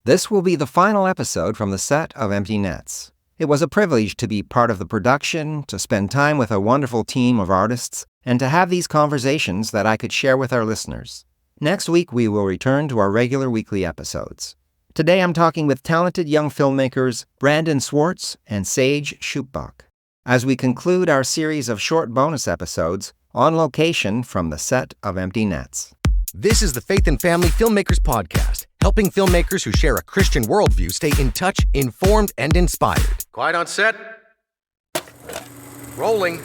This will be the final episode from the set of Empty Nets. It was a privilege to be part of the production, to spend time with a wonderful team of artists, and to have these conversations that I could share with our listeners. Next week, we will return to our regular weekly episodes. Today, I'm talking with talented young filmmakers Brandon Swartz and Saige Schupbach, as we conclude our series of short bonus episodes on location from the set of Empty Nets. This is the Faith and Family Filmmakers Podcast, helping filmmakers who share a Christian worldview stay in touch, informed, and inspired. Quiet on set. Rolling.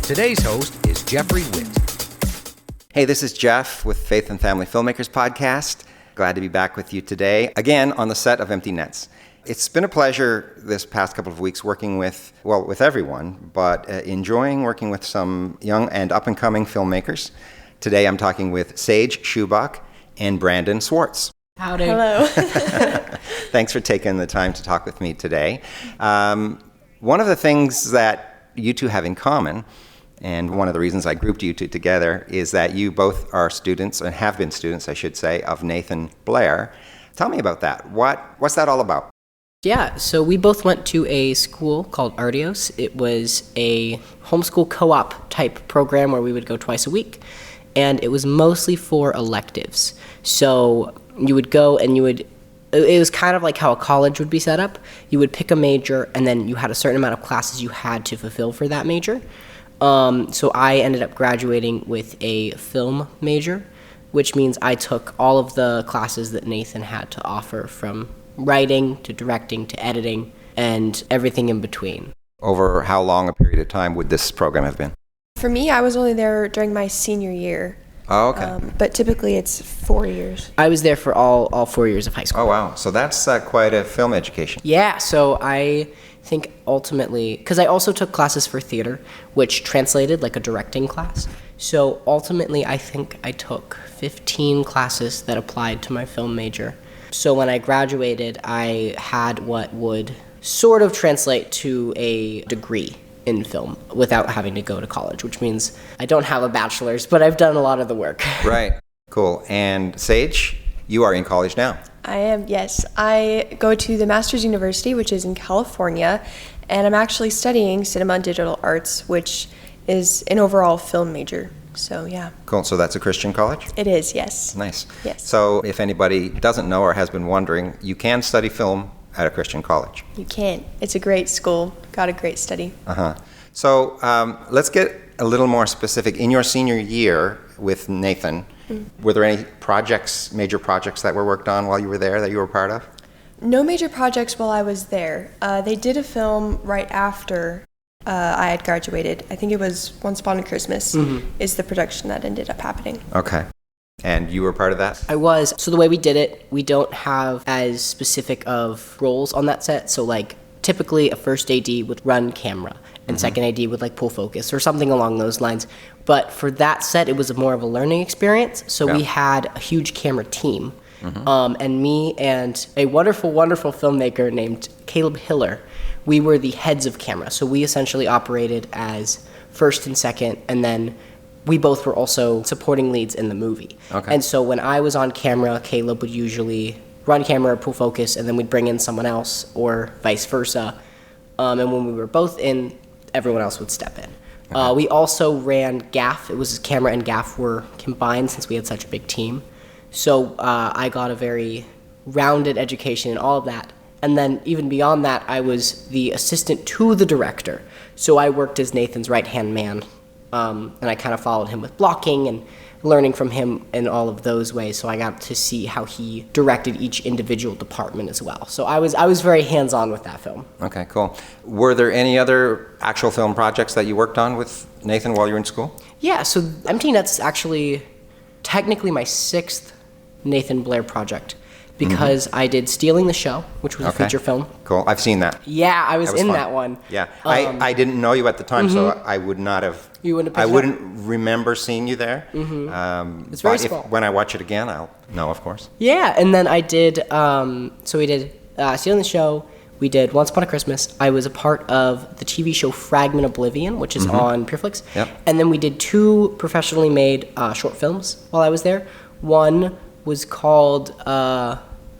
Today's host is Geoffrey Whitt. Hey, this is Jeff with Faith and Family Filmmakers Podcast. Glad to be back with you today, again on the set of Empty Nets. It's been a pleasure this past couple of weeks working with everyone, but enjoying working with some young and up-and-coming filmmakers. Today I'm talking with Saige Schupbach and Brandon Swartz. Howdy. Hello. Thanks for taking the time to talk with me today. One of the things that you two have in common, and one of the reasons I grouped you two together, is that you both are students, and have been students, I should say, of Nathan Blair. Tell me about that. What's that all about? Yeah, so we both went to a school called Artios. It was a homeschool co-op type program where we would go twice a week, and it was mostly for electives. So you would go and it was kind of like how a college would be set up. You would pick a major, and then you had a certain amount of classes you had to fulfill for that major. So I ended up graduating with a film major, which means I took all of the classes that Nathan had to offer, from writing to directing to editing and everything in between. Over how long a period of time would this program have been? For me, I was only there during my senior year. Oh, okay. But typically it's 4 years. I was there for all 4 years of high school. Oh, wow. So that's quite a film education. Yeah, so I think ultimately, because I also took classes for theater, which translated like a directing class. So ultimately, I think I took 15 classes that applied to my film major. So when I graduated, I had what would sort of translate to a degree in film without having to go to college, which means I don't have a bachelor's, but I've done a lot of the work. Right. Cool. And Saige, you are in college now. I am, yes. I go to the Masters University, which is in California, and I'm actually studying cinema and digital arts, which is an overall film major. So, yeah. Cool. So that's a Christian college? It is, yes. Nice. Yes. So if anybody doesn't know or has been wondering, you can study film at a Christian college. You can. It's a great school. Got a great study. Uh-huh. So let's get a little more specific. In your senior year with Nathan, were there any major projects that were worked on while you were there that you were part of? No major projects while I was there. They did a film right after I had graduated. I think it was Once Upon a Christmas is the production that ended up happening. Okay. And you were part of that? I was. So the way we did it, we don't have as specific of roles on that set. So like typically a first AD would run camera and second AD would like pull focus or something along those lines. But for that set, it was more of a learning experience. So we had a huge camera team. And me and a wonderful, wonderful filmmaker named Caleb Hiller, we were the heads of camera. So we essentially operated as first and second, and then we both were also supporting leads in the movie. Okay. And so when I was on camera, Caleb would usually run camera, pull focus, and then we'd bring in someone else, or vice versa. And when we were both in, everyone else would step in. Okay. We also ran gaff. It was camera and gaff were combined since we had such a big team. So I got a very rounded education in all of that. And then even beyond that, I was the assistant to the director. So I worked as Nathan's right-hand man. And I kind of followed him with blocking and learning from him in all of those ways. So I got to see how he directed each individual department as well. So I was very hands-on with that film. Okay, cool. Were there any other actual film projects that you worked on with Nathan while you were in school? Yeah, so Empty Nets is actually technically my 6th Nathan Blair project, because I did Stealing the Show, which was a feature film. Cool. I've seen that. Yeah, I was in fun. that one. Yeah. I didn't know you at the time, so I would not have... You wouldn't have I picked wouldn't it remember seeing you there. It's very small. When I watch it again, I'll know, of course. Yeah, and then I did... so we did Stealing the Show. We did Once Upon a Christmas. I was a part of the TV show Fragment Oblivion, which is on PureFlix. Yep. And then we did 2 professionally made short films while I was there. One was called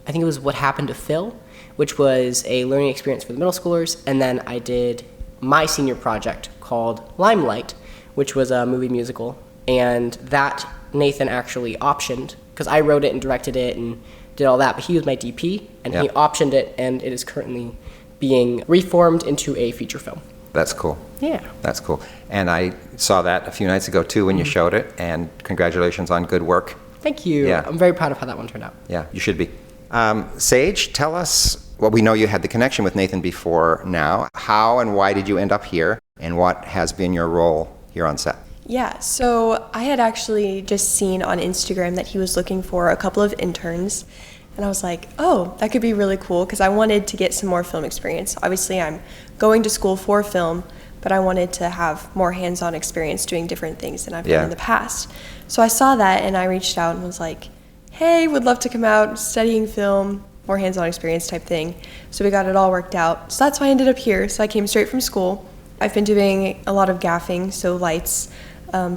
I think it was What Happened to Phil, which was a learning experience for the middle schoolers. And then I did my senior project called Limelight, which was a movie musical. And that Nathan actually optioned, because I wrote it and directed it and did all that, but he was my DP, and he optioned it, and it is currently being reformed into a feature film. That's cool. Yeah. That's cool. And I saw that a few nights ago, too, when you showed it, and congratulations on good work. Thank you. Yeah. I'm very proud of how that one turned out. Yeah, you should be. Saige, tell us, well, we know you had the connection with Nathan before now. How and why did you end up here, and what has been your role here on set? Yeah, so I had actually just seen on Instagram that he was looking for a couple of interns, and I was like, oh, that could be really cool, because I wanted to get some more film experience. Obviously, I'm going to school for film, but I wanted to have more hands-on experience doing different things than I've done in the past. So I saw that, and I reached out and was like, hey, would love to come out studying film, more hands-on experience type thing. So we got it all worked out. So that's why I ended up here. So I came straight from school. I've been doing a lot of gaffing, so lights,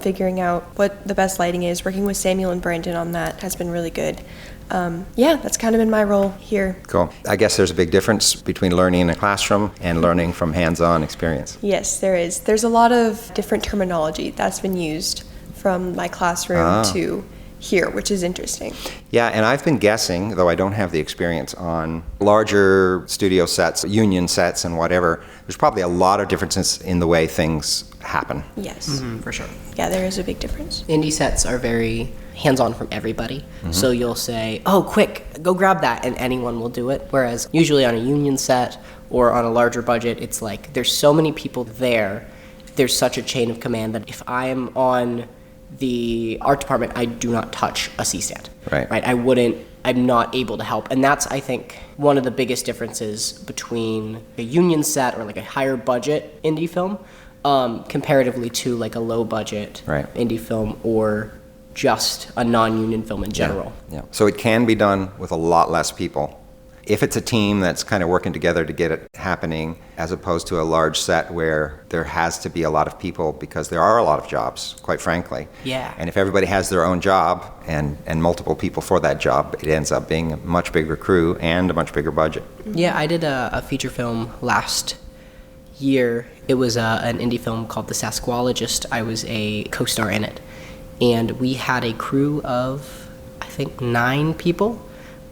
figuring out what the best lighting is. Working with Samuel and Brandon on that has been really good. That's kind of been my role here. Cool. I guess there's a big difference between learning in a classroom and learning from hands-on experience. Yes, there is. There's a lot of different terminology that's been used from my classroom to here, which is interesting. Yeah, and I've been guessing, though I don't have the experience on larger studio sets, union sets and whatever, there's probably a lot of differences in the way things happen. Yes. For sure. Yeah, there is a big difference. Indie sets are very hands-on from everybody. So you'll say, oh, quick, go grab that, and anyone will do it. Whereas usually on a union set or on a larger budget, it's like there's so many people there, there's such a chain of command that if I am on the art department, I do not touch a C-stand. Right. I'm not able to help. And that's, I think, one of the biggest differences between a union set or like a higher budget indie film comparatively to like a low budget indie film or just a non-union film in general. Yeah. So it can be done with a lot less people. If it's a team that's kind of working together to get it happening, as opposed to a large set where there has to be a lot of people because there are a lot of jobs, quite frankly. Yeah. And if everybody has their own job and multiple people for that job, it ends up being a much bigger crew and a much bigger budget. Yeah, I did a feature film last year. It was an indie film called The Sasquologist. I was a co-star in it. And we had a crew of, I think, 9 people.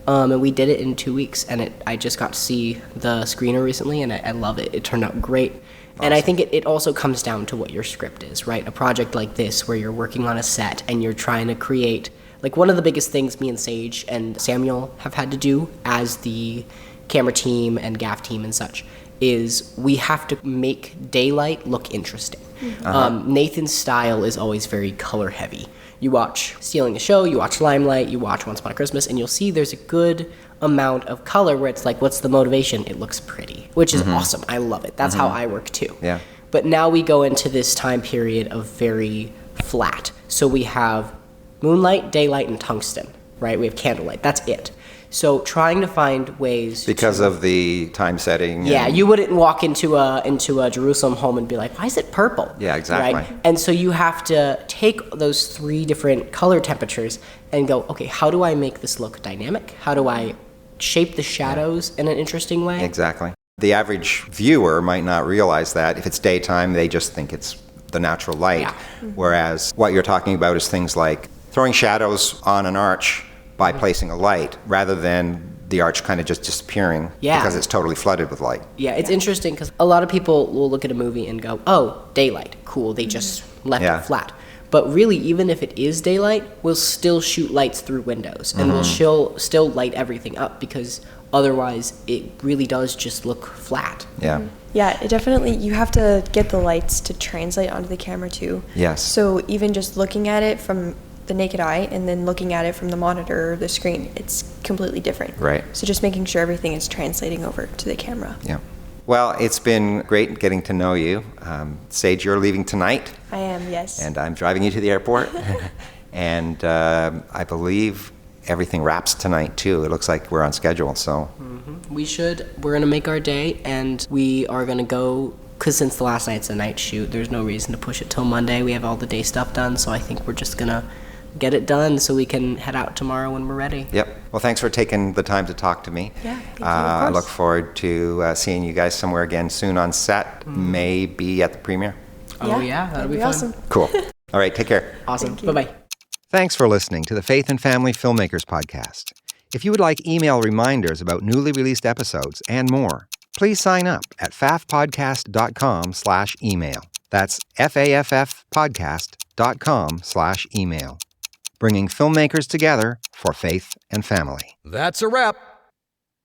And we did it in 2 weeks, and I just got to see the screener recently, and I love it. It turned out great. Awesome. And I think it also comes down to what your script is, right? A project like this, where you're working on a set, and you're trying to create, like one of the biggest things me and Saige and Samuel have had to do as the camera team and gaff team and such, is we have to make daylight look interesting. Nathan's style is always very color heavy. You watch Stealing a Show, you watch Limelight, you watch Once Upon a Christmas, and you'll see there's a good amount of color where it's like, what's the motivation? It looks pretty, which is awesome. I love it. That's how I work too. Yeah. But now we go into this time period of very flat. So we have moonlight, daylight, and tungsten, right? We have candlelight. That's it. So trying to find ways because of the time setting. Yeah, you wouldn't walk into a Jerusalem home and be like, why is it purple? Yeah, exactly. Right? And so you have to take those 3 different color temperatures and go, okay, how do I make this look dynamic? How do I shape the shadows in an interesting way? Exactly. The average viewer might not realize that. If it's daytime, they just think it's the natural light. Yeah. Whereas what you're talking about is things like throwing shadows on an arch by placing a light rather than the arch kind of just disappearing because it's totally flooded with light. Yeah, it's interesting because a lot of people will look at a movie and go, oh, daylight, cool, they just left it flat. But really, even if it is daylight, we'll still shoot lights through windows and we'll still light everything up because otherwise it really does just look flat. Yeah. Yeah, it definitely, you have to get the lights to translate onto the camera too. Yes. So even just looking at it from the naked eye and then looking at it from the monitor or the screen, it's completely different. Right. So just making sure everything is translating over to the camera. Yeah. Well, it's been great getting to know you. Saige, you're leaving tonight. I am, yes. And I'm driving you to the airport. And I believe everything wraps tonight too. It looks like we're on schedule, so. We're gonna make our day and we are gonna go, because since the last night's a night shoot, there's no reason to push it till Monday. We have all the day stuff done, so I think we're just gonna get it done so we can head out tomorrow when we're ready. Yep. Well, thanks for taking the time to talk to me. Yeah, thank you, of I course. look forward to seeing you guys somewhere again soon on set, maybe at the premiere. Oh yeah, that'll be fun. awesome. Cool. All right, take care. Awesome. Thank you. Bye-bye. Thanks for listening to the Faith and Family Filmmakers podcast. If you would like email reminders about newly released episodes and more, please sign up at faffpodcast.com/email. That's faffpodcast.com/email. Bringing filmmakers together for faith and family. That's a wrap.